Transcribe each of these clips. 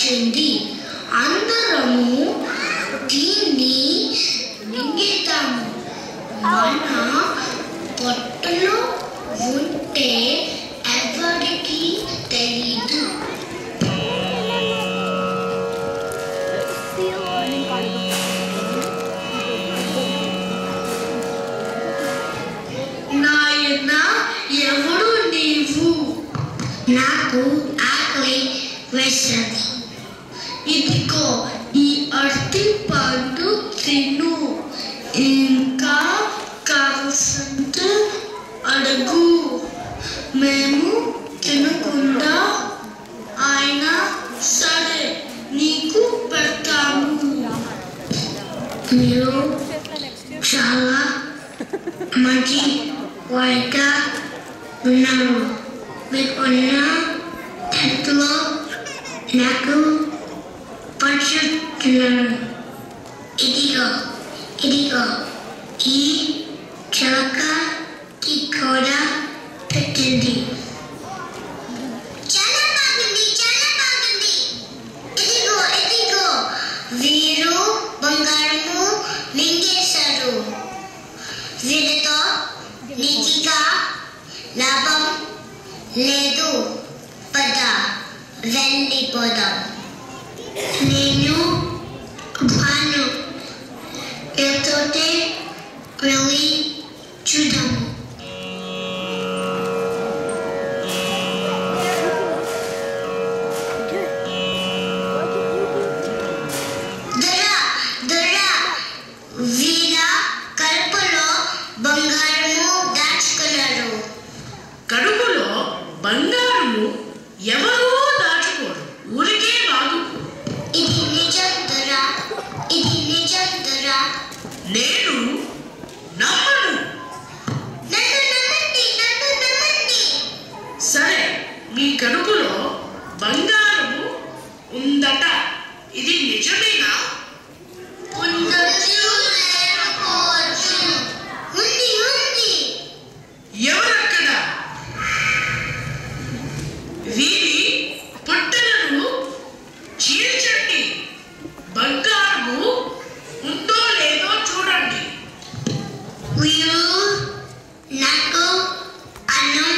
వచ్చింది. అందరము దీన్ని మింగేద్దాము. మన పొట్టలో ఉంటే ఎవరికి తెలీదు. నాయన ఎవడు నీవు? నాకు ఆకలి వేసింది. ఇదిగో ఈ అరటి పండు తిను. ఇంకా కావలసింది అడుగు. మేము తినకుండా ఆయన సరే నీకు పెడతాము. మీరు చాలా మంచి వాయిదా ఉన్నారు. మీకున్న దాంట్లో నాకు పంచుతున్నాను. ఇదిగో ఈ చిలకకి కూడా పెట్టండి. చాలా బాగుంది. ఇదిగో వీరు బంగారము మింగేశారు. వీరితో నీతిగా లాభం లేదు. పద వెళ్ళిపోదాం. నేను భాను ఎంతోటే వెళ్ళి చూద్దాము. వీర కడుపులో బంగారము దాచుకున్నారు. కడుపులో బంగారము ఎవరూ దాచుకోరు. ఊరికే వాగు. ఇది నిజం దొరా. నేను నమ్మను. నన్ను నమ్మండి. సరే, మీ కడుపులో బంగారము ఉందట. ఇది నిజమేనా? ఉండొచ్చు, లేకపోవచ్చు. ఉంది. ఎవరక్కడ? వీరి పుట్టలను చీల్చండి. బంగారము ఉందో లేదో చూడండి. వీరు నాకు అన్నం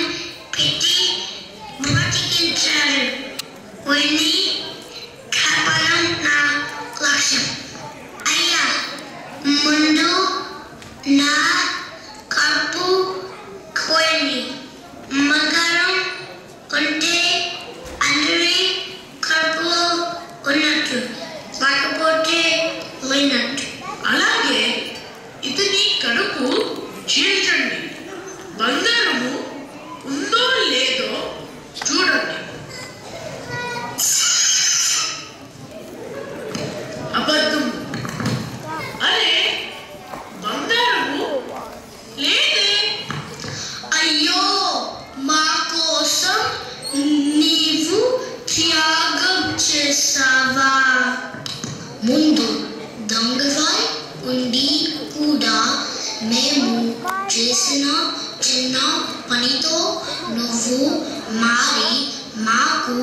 పెట్టి బ్రతికించారు. వీరిని కాపాడడం నా లక్ష్యం. అయ్యా, ముందు నా కడుపు కోయండి. బంగారం ఉంటే అందరి కడుపులో ఉన్నట్టు, లేకపోతే లేనట్టు. అలాగే ఇతని కడుపు చీల్చండి. బంగారము ఉందో లేదో చూడండి. అబద్ధం. అరే, బంగారము లేదే. అయ్యో, మా కోసం నీవు త్యాగం చేసావా? ముందు దొంగగా ఉండి కూడా మేము చేసిన చిన్న పనితో నువ్వు మారి మాకు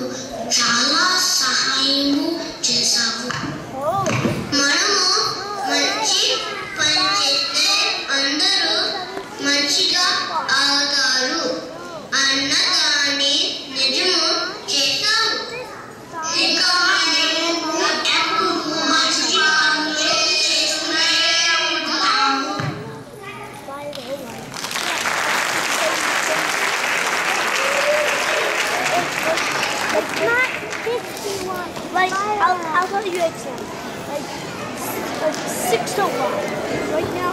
చాలా సహాయము చేశావు. మనము మంచి పని చేస్తే అందరూ మంచిగా అవుతారు అన్నదాన్ని నిజము చేశావు. ఇంకా మేము ఎప్పుడు మంచి పనులు చేస్తూనే ఉంటాము. It's not 51. Like, I'll tell you exactly. Like 6 to 1. Right now.